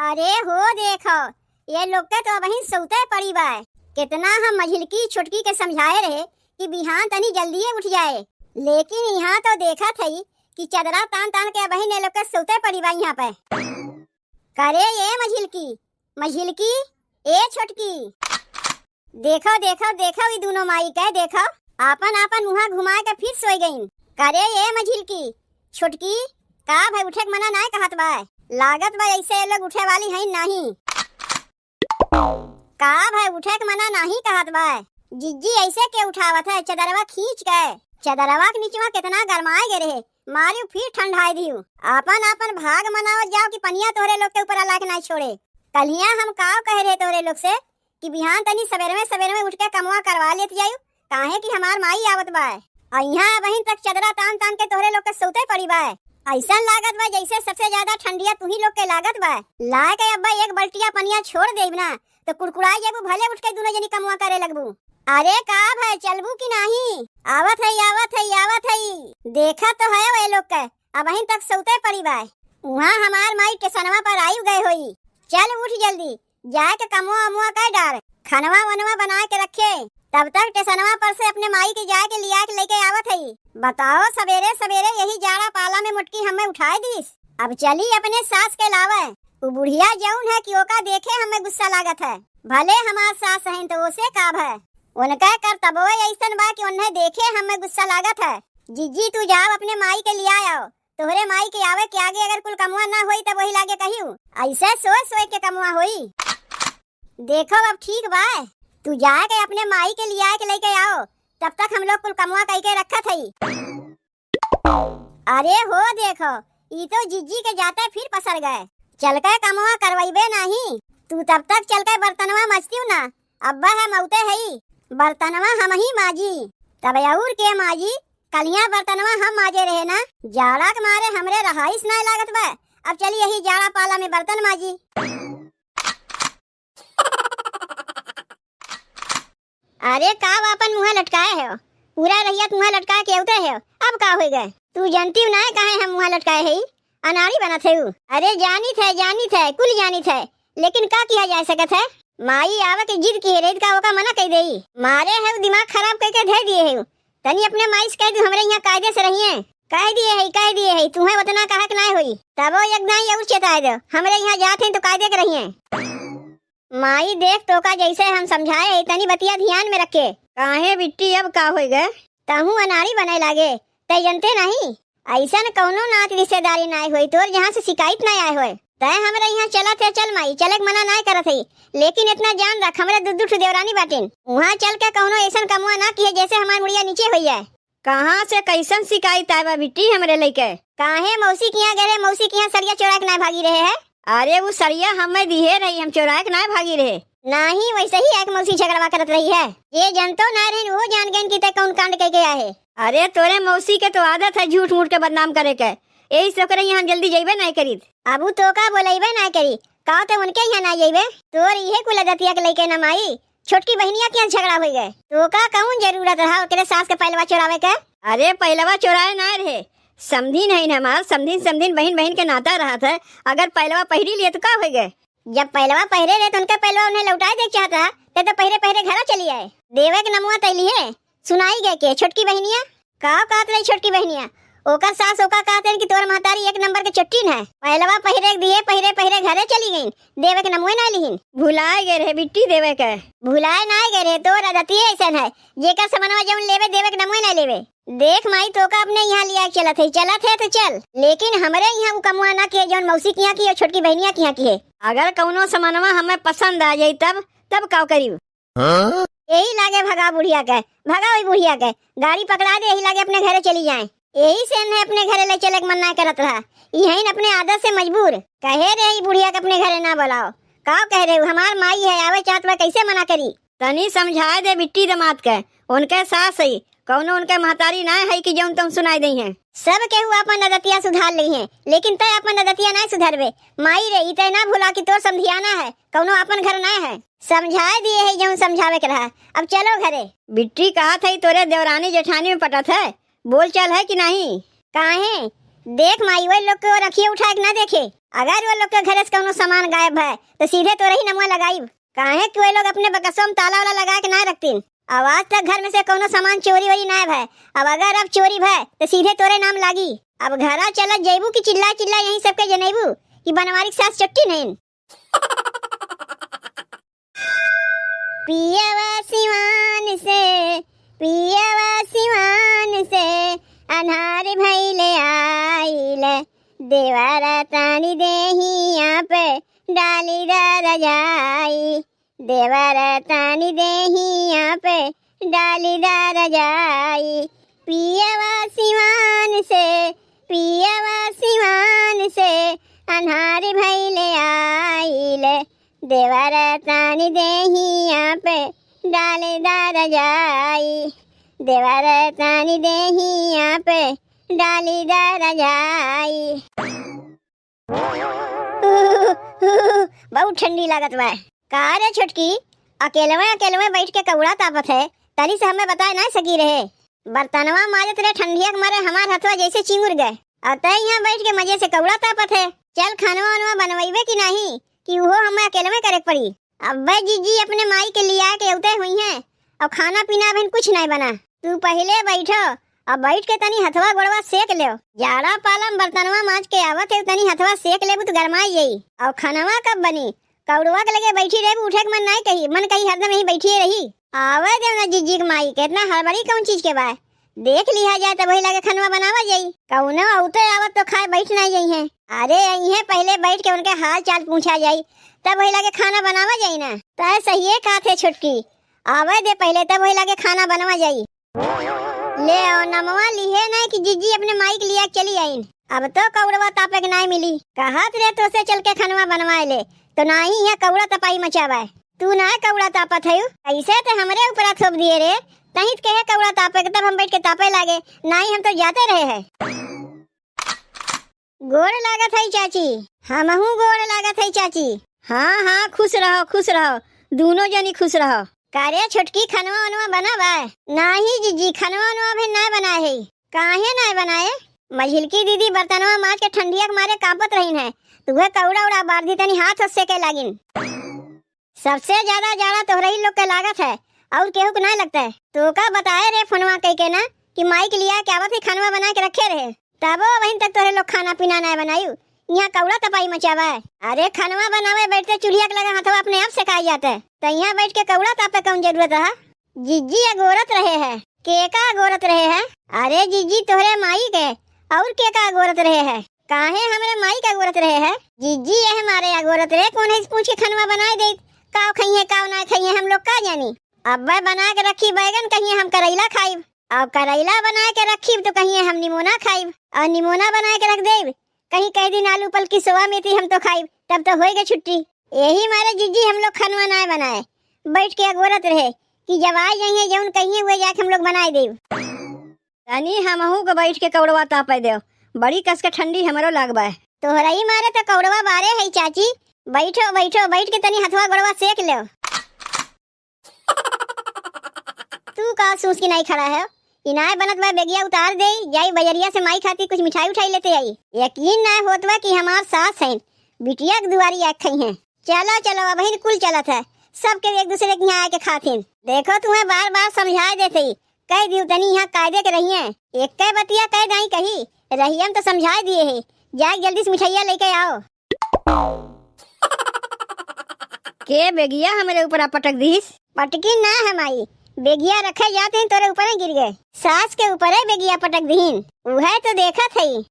अरे हो देखो, ये लोग के तो वही सोते पड़ी बा। कितना हम मझिलकी छुटकी के समझाए रहे कि बिहान तनी जल्दी उठ जाए, लेकिन यहाँ तो देखा थई कि चदरा तान तान के वही ने लोग के सोते पड़ी बा। यहाँ पे करे ये मझिलकी मझिलकी ए छुटकी, देखो देखो देखो ये दोनों माई के देखो आपन आपन मुहा घुमा के फिर सोई गईन। करे ये मझिलकी छुटकी का भाई उठे मना नहीं कहत बा, लागत बा ऐसे ये लोग उठे वाली है नहीं। का भाई उठे के मना नहीं कहत बा, जिज्जी ऐसे के उठावत है चदरवा खींच के। चदरवा के नीचवा कितना गरमाए गे रहे, मारियो फिर ठंडाई दियो। आपन आपन भाग मनावत जाओ कि पनिया तोरे लोग के ऊपर अल्लाह के नहीं छोड़े। कलिया हम काव कह रहे तोरे लोग से कि बिहान तनी सवेरे में उठ के कमवा करवा लेत जायू, काहे कि हमार माई आवत बा। यहाँ वहीं तक चदरा तान तान के तोरे लोग के सोते पड़ी बा। ऐसा लागत बा जैसे सबसे ज्यादा ठंडिया तू ही लोग के लागत बा। ला के अब्बा एक बल्टिया पनिया छोड़ देब ना तो कुड़कुड़ा जेबू, भले उठ के दोनों जनी कमवा करे लगबू। अरे का भाई चलबू की नहीं? आवत है आवत है आवत है, देखा तो है वे लोग के अब वहीं तक सोते पड़ी बा। वहाँ हमार माई टेसनवा पर आई गए होई। चल उठ जल्दी जाए के कमवा अमुआ कर डार, खनवा वनवा बना के रखे, तब तक टेसनवा पर से अपने माई के जाके लिया के लेके आवत है। बताओ सवेरे सवेरे यही जाड़ा पाला में मुटकी हमें उठाए दीस। अब चली अपने सास के लावे, वो बुढ़िया जौन है कि ओका देखे हमें गुस्सा लागत है। भले हमार सास है तो ओसे काब है, उनका कर तबो ऐसन बा कि उन्हें देखे हमें गुस्सा लागत है। जिज्जी तू जाओ अपने माई के लिया आओ, तोहरे माई के आवे के आगे अगर कुल कमुआ ना होई तब वही लागे कहियो ऐसे सोच सोच के कमुआ होई। देखो अब ठीक बा, तू जाके अपने माई के लिया के लेके आओ, तब तक हम लोग कुल कमुआ कह के रखत हई। अरे हो देखो ये तो जिज्जी के जाते फिर पसर गए। चल के कमुआ करवाइबे नहीं, तू तब तक चल के बर्तनवा मजतियू ना, अब्बा है मौते है बर्तनवा हम ही माजी, तब और के माजी कलिया बर्तनवा हम माजे रहे ना। जाड़ा के मारे हमरे रहाइस नहीं लागत बा, अब चली यही जाड़ा पाला में बर्तन माजी। अरे का अपन मुँह लटकाए है, पूरा रहिया मुँह लटका के उते है, अब का हो गए? तू जानती ना कहे हम मुँह लटकाए है, अनाड़ी बना थे। अरे जानी थे कुल जानी थे, लेकिन का किया जा सकत है? माई आवे के जिद की रेत का ओका मना कह देई, मारे है दिमाग खराब करके धर दिए है। तनी अपने माई से कह दू हमरे यहाँ कायदे से रहिए, कह दिए है तुम्हें उतना कहा कि नहीं हुई, तब वो एक दाई और चेताए दो हमरे यहाँ जाते हैं तो कायदे के रहिए। माई देख तो का जैसे हम समझाए तनी बतिया ध्यान में रखे। काहे बिट्टी अब का हो गए? तहू अनाड़ी बने लागे तय जनते नहीं, ऐसा न कौनो नात रिश्तेदारी नहीं हुई तोर जहाँ से शिकायत नहीं आए हुए। तय हमारे यहाँ चला थे, चल माई चले मना नहीं करत है, लेकिन इतना जान रख हमरे दूध देवरानी बाटिन, वहाँ चल के कौनो ऐसा कमुआ ना किए जैसे हमारी मुड़िया नीचे हुई है। कहाँ से कैसन शिकायत आए बा बिट्टी हमरे लेके? काहे मौसी के यहाँ गए, मौसी के यहाँ सरिया चोरा के नहीं भागी रहे है? अरे वो सरिया हमें दिए रही, हम चोरा के नहीं भागी रहे नहीं, वैसे ही एक मौसी झगड़वा करत रही है। ये जनतो ना रहे वो जान गए कि कौन कांड के गया है। अरे तोरे मौसी के तो आदत है झूठ मूठ के बदनाम करे के, यही सब करे यहाँ जल्दी जाइबे नहीं करी। अब तो का बोलेबे नहीं करी, का तो उनके यहाँ ना जाइबे, तोर इहे कुल दतिया के लेके न माई छोटकी बहनिया के झगड़ा हो गए, तो का कौन जरूरत रहा तेरे सास के पहलवा चोरावे के? अरे पहलवा चोराए ना रहे, समझी नहीं न हमार समझीन बहन के नाता रहा था। अगर पहलवा पहरी लिए तो का हो गए? जब पहलवा पहरे रहे तो उनका पहलवा उन्हें लौटाए देख चाहता तो पहरे घर चली आए, देवे के नमुआ तैली है सुनाई गए के छोटकी बहनिया का कहत रही। छोटकी बहनिया ओकर सास ओका कहते हैं कि तोर महतारी एक नंबर के चुट्टीन है, पहलवा पहरे दिए पहरे घरे चली गई, देवे के नमुए ना लिहिन। भुलाए गए रहे बिट्टी देवे के, भुलाए ना गए रहे, तोर आदत ऐसा है जेकर समनवा जौन लेवे देवे के नमुए ना लेवे। देख माई तो का अपने यहाँ लिया चलत है तो चल, लेकिन हमारे यहाँ वो कमुआ ना किए जौन मौसी के यहाँ की और छोटकी बहनिया के यहाँ की है। अगर कौनो समनवा हमें पसंद आ जाये तब का करियो? यही लागे भगा बुढ़िया के, भगा वही बुढ़िया के, गाड़ी पकड़ा दे, यही लागे अपने घरे चली जाए। यही से न अपने घरे ले चले मन ना करत रहा, यही अपने आदत से मजबूर कहे रहे बुढ़िया के अपने घरे ना बुलाओ। का कह रहे हमार माई है आवे चाहत बा, कैसे मना करी? तनी समझा दे बिट्टी दमाद के, उनके सास है कौनो उनके महतारी ना है कि जौन तुम सुनाई दी है। सब केहू अपन आदतिया सुधार ली है, लेकिन तय अपन आदतिया नहीं सुधरबे। माई रे इतने ना भूला कि तोर समझियाना है, कौनो अपन घर ना है, समझा दिए है जौन समझावे के रहा। अब चलो घरे। बिट्टी कहा था तोरे देवरानी जेठानी में पटत है, बोल चल है कि नहीं? काहे देख माई वो लोग को रखिए उठा के ना देखे। अगर वो लोग के घर से कोनो सामान गायब है तो सीधे तो रही नमुआ लगाई। काहे कि वो लोग अपने बकसों में ताला वाला लगा के ना रखतीन। आवाज तक घर में से कोनो सामान चोरी वोरी ना है। अब अगर अब चोरी है तो सीधे तोरे नाम लागी। अब घरा चला जैबू की चिल्ला चिल्ला यही सबके जनेबू कि बनवारी के साथ चट्टी नहीं। पियवा सिवान से अनहार भइले आइल देवारा तानी देहिया पे डाली रजाई। देवारा तानी देहिया पे डाली रजाई। पियवा सिवान से अनहार भइले आइल देवारा तानी देहिया पे डाले रजाई। देवारा तानी देहिया पे डाली रजाई। बहुत ठंडी लागत बा। का रे छोटकी अकेलवे बैठ के कौड़ा तापत है। तनी से हमें बताए ना सकी रहे। बर्तनवा मारे तेरे ठंडिया के मारे हमार हथवा जैसे चिंगुर गए। और तय यहाँ बैठ के मजे से कौड़ा तापत है। चल खानवा वानवा बनवाइबे की नहीं कि वो हमें अकेले करे पड़ी। अब जीजी अपने माई के लिया के उते हुई हैं और खाना पीना बहन कुछ नहीं बना। तू पहले बैठो अब बैठ के तनी हथवा गोड़वा सेक ले। जाड़ा पालम बर्तनवा माज के आवत है तनी हथवा सेक ले तो गरमाई जाई। और खानवा कब बनी कौड़वा के लगे बैठी रहे उठे के मन नहीं कही मन कही हरदम यही बैठी रही। आवे दे ना जीजी के माई के इतना हड़बड़ी कौन चीज के बा। देख लिया जाए तो वही लगे खानवा बनावा जाई। कौनो औते आवत तो खाए बैठ नहीं जाई है। अरे यही पहले बैठ के उनके हाल चाल पूछा जाई तब वही लगे खाना बनावा जाई ना। तय सही कहा थे छुटकी आवे दे पहले तब वही लगे खाना बनवा जाई। ले और नमवा लिए ना कि जीजी अपने माई के लिए चली आई। अब तो कौड़वा तापे के नहीं मिली। कहत रे तो से चल के खानवा बनवाए ले तो नहीं है कौड़ा तपाई मचावा। तू ना कौड़ा तापत है ऐसे तो हमरे ऊपर थोप दिए रे। तही कहे कौड़ा तापे तब हम बैठ के तापे लागे नहीं हम तो जाते रहे है। गोड़ लागत है चाची। हमहू गोड़ लागत है चाची। हाँ खुश रहो दोनों जनी खुश रहो। कार्य छोटकी खनवा वनवा बना बा नहीं जीजी खनवा वनवा भी ना बना है। काहे ना बनाए मझिलकी दीदी बर्तनवा माज के ठंडिया के मारे कांपत रही है। तुहे कौड़ा उड़ा बार दी तनी हाथ से के लागिन। सबसे ज्यादा जाड़ा तोहरा लोग के लागत है और केहू को नहीं लगता है। तो का बताए रे फोनवा कह के ना कि माई के लिया क्या आवत है खानवा बना के रखे रहे तब वहीं तक तोरे लोग खाना पीना नहीं बनायू। यहाँ कौड़ा तपाई मचावा है। अरे खानवा बनावे बैठते चूल्हा के लगा हाथवा अपने आप सेकाई जाता है तो यहाँ बैठ के कौड़ा तापे कौन जरूरत है। जीजी अगोरत रहे है के का अगोरत रहे है। अरे जीजी तोहरे माई के और के का अगोरत रहे है। काहे हमारे माई का अगोरत रहे है। जीजी ये हमारे अगोरत रहे कौन है पूछ के खानवा बनाए दे काव खाइए काव ना खाइए हम लोग का जानी। अब बना के रखी बैगन कहिए हम करेला खाइब और करेला बना के रखी तो कहिए हम निमोना खाइब और निमोना बना के रख देब कहीं कई दिन आलू पल की सोवा मेथी हम तो खाइब तब तो होएगा छुट्टी। यही मारे जीजी हम लोग खानवा ना बनाए बैठ के अगोरत रहे कि जब आ जाइए जौन कहिए हुए जाके हम लोग बनाए देब। तनी हमहू को बैठ के कौड़वा तापे देव बड़ी कस के ठंडी हमरो लागबा है। तोहरा ही मारे तो कौड़वा बारे है चाची। बैठो बैठ के तनी हथवा गोड़वा सेक ले। तू का सूस की नहीं खड़ा है इनाय बनत बा बेगिया उतार दे जाई बजरिया से माई खाती कुछ मिठाई उठाई लेते आई। यकीन ना होत बा कि हमार सास है बिटिया के दुआरी आख खई है। चलो अब ही कुल चलत है सबके एक दूसरे के यहाँ आके खातिन। देखो तुम्हें बार बार समझाए देते कह दियो तनी यहाँ कायदे के रही है। एक कई बतिया कह नहीं कही रही हम तो समझाए दिए है जाए जल्दी से मिठाइया लेके आओ। के बेगिया हमारे ऊपर पटक दीस। पटकी ना है माई बेगिया रखे जाते हैं तोरे ऊपर गिर गए सास के ऊपर है बेगिया पटक दीन वह तो देखा थी।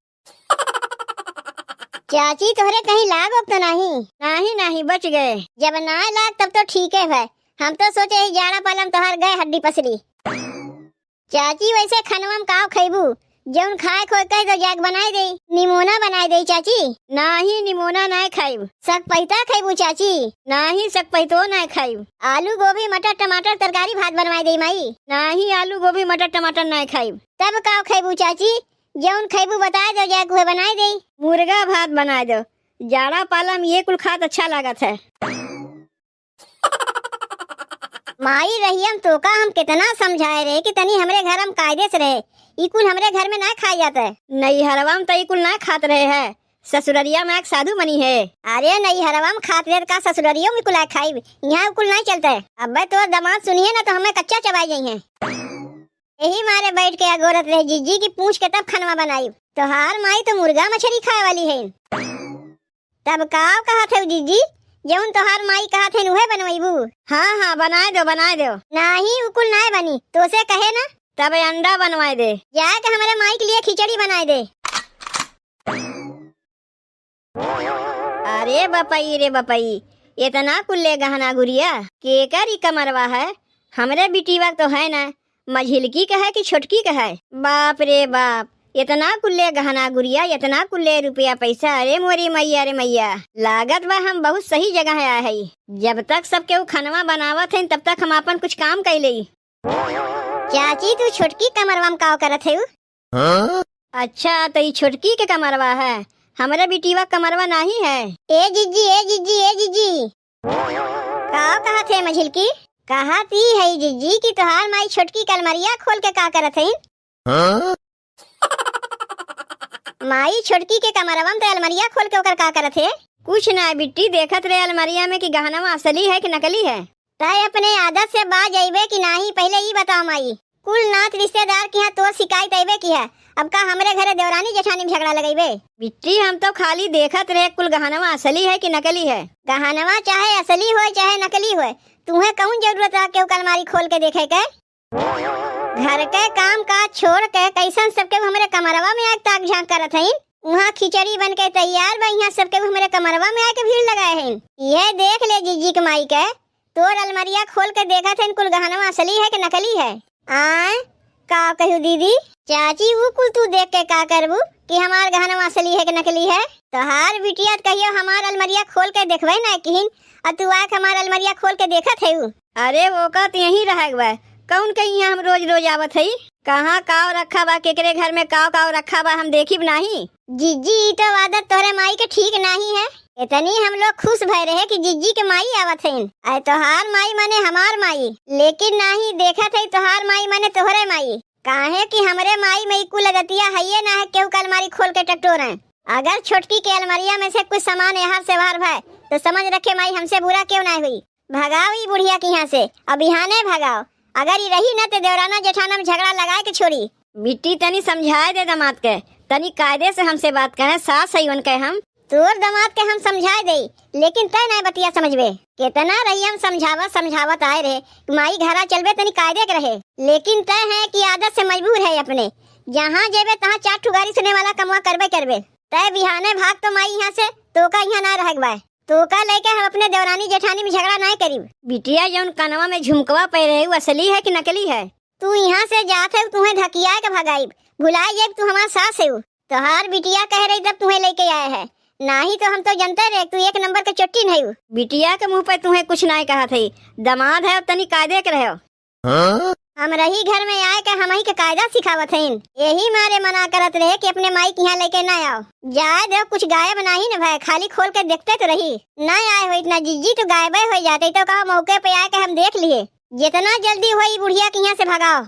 चाची तोहरे कहीं लाग तो नहीं बच गए। जब ना लाग तब तो ठीक है भाई हम तो सोचे ही जाड़ा पालम तोहर गए हड्डी पसरी। चाची वैसे खनवा में काव खैबू जौन खाए खोए कह तो जाग बनाए दे निमोना बनाए दे चाची। नहीं निमोना नहीं खाइब सक पैता खैबू चाची। नहीं सक पैतो नहीं खाइब आलू गोभी मटर टमाटर तरकारी भात बनवाए दे माई। नहीं आलू गोभी मटर टमाटर नहीं खाइब तब काव खैबू चाची जौन खैबू बताए दो जाग हुए बनाए दे। मुर्गा भात बनाए दो जाड़ा पालम ये कुल खात अच्छा लागत है। माई रहियम तो का हम कितना समझाए रहे कि तनी हमरे घर हम कायदे से रहे। ई कुल हमरे घर में ना खाया जाता है। नहीं हरवा में तो ई कुल ना खात रहे है। ससुररिया में एक साधु बनी है। अरे नहीं हरवा में खात रहे का ससुररियों में कुल खाई, यहाँ कुल नहीं चलता है। अब तो दामाद सुनिए ना तो हमें कच्चा चबाई गई है। यही मारे बैठ के अगोरत रहे जीजी की पूछ के तब खनवा बनाई। तो हार माई तो मुर्गा मछली खाए वाली है। तब का कहा थे जीजी जौन तोहार माई कहा थे उहे बनवाईबू। हाँ हाँ बनाए दो नहीं उकुल ना बनी तो से कहे ना तब अंडा बनवाए दे। जाके हमारे माई के लिए खिचड़ी बनाए दे। अरे बपई रे बपई इतना कुल्ले गहना गुड़िया केकर कमरवा है। हमरे बिटिवा तो है ना, मझिलकी का है कि छोटकी का है। बाप रे बाप इतना कुल्ले गहना गुड़िया, इतना कुल्ले रुपया पैसा। अरे मोरी मैया रे मैया, लागत बा हम बहुत सही जगह आया है। जब तक सबके वो खनवा बनावत है तब तक हम अपन कुछ काम कर ले। चाची तू छोटकी कमरवा में का करत है? अच्छा तो ये छोटकी के कमरवा है, हमारे बिटिवा कमरवा नहीं है। ए जीजी का कहा थे मझिलकी? कहा ती है जीजी की तोहार माई छोटकी कलमरिया खोल के का करत है? माई छोटकी के कमरवा में तो अलमरिया खोल के ओकर का करत है? कुछ ना बिट्टी देखत रहे अलमरिया में कि गहनवा असली है कि नकली है। तय अपने आदत से बाज अइबे कि नहीं पहले ही बताओ माई। कुल नात रिश्तेदार के यहाँ तो शिकायत अइबे की है, अब का हमरे घरे देवरानी जेठानी में झगड़ा लगेबे? बिट्टी हम तो खाली देखत रहे कुल गहनवा असली है कि नकली है। गहनवा चाहे असली हो चाहे नकली हो, तुम्हें कौन जरूरत है केहू अलमारी खोल के देखे के? घर के काम काज छोड़ के कैसन सबके हमरे कमरवा में आके ताक झांक करत हईन। वहाँ खिचड़ी बन के तैयार बा, यहाँ सबके हमरे कमरवा में आके भीड़ लगाए हैं। ये देख ले जीजी के माई के तोर अलमरिया खोल के देखा था कुल गहनवा असली है कि नकली है। आए का कहू दीदी चाची वो कुल तू देख के का करबू कि हमार गहनवा असली है कि नकली है? तोहार बिटिया कहियो हमार अलमरिया खोल के देखबे ना किहिन और तू आके हमार अलमरिया खोल के देखत है। अरे वो का यहीं रह कौन कहीं हम रोज रोज आवत है? कहाँ काव रखा बा, केकरे घर में काव रखा बा हम देखी नहीं। जीजी तो आदत तोहरे माई के ठीक नहीं है। इतनी हम लोग खुश भय रहे कि जीजी के माई आवत है। आए तोहार माई माने हमार माई, लेकिन नहीं देखा थे तोहार माई माने तोहरे माई। काहे कि हमरे माई में कुल लगतिया है ना है केहू का अलमारी खोल के टटोर है। अगर छोटकी के अलमारिया में से कुछ सामान यहाँ से बाहर भाई तो समझ रखे माई हमसे बुरा क्यों नहीं हुई। भगाओ ई बुढ़िया की यहाँ से, अब यहाँ भगाओ। अगर ये रही ना तो देवराना जेठाना में झगड़ा लगाए के छोड़ी। बिट्टी तनी समझाए दे दामाद के, तनी कायदे से हमसे बात कहे। सास सही उनके हम तोर दामाद के हम समझाए दे, लेकिन तय नहीं बतिया समझबे। कितना रही हम समझावत आए रहे माई घरा चलबे तनी कायदे के रहे, लेकिन तय है कि आदत से मजबूर है अपने। जहाँ जेबे तहाँ चार ठुगारी सुने वाला कमवा करबे। तय बिहाने भाग तो माई यहाँ से तो का यहाँ ना रह तो का लेके हम अपने देवरानी जेठानी में झगड़ा नहीं करीब। बिटिया जौन कनवा में झुमकवा पे रहे वो असली है कि नकली है? तू यहाँ से जात है तुम्हें धकिया के भगाई, भुलाए जब तू हमारा सास है। तोहार बिटिया कह रही जब तुम्हें लेके आए है, नहीं तो हम तो जनते रहे तू एक नंबर के चोटी नहीं। बिटिया के मुँह पे तुम्हें कुछ नहीं कहा था, दामाद है तनी कायदे के रहे। हम रही घर में आए के हम ही के कायदा सिखावत हैं। यही मारे मना करत रहे कि अपने माई के यहाँ लेके ना आओ। जाए दो कुछ गायब नहीं न भाई, खाली खोल के देखते तो रही। ना आए हो इतना जीजी तो गायब हो जाते तो कहा मौके पे आए के हम देख लिए। जितना जल्दी हो बुढ़िया के यहाँ से भगाओ।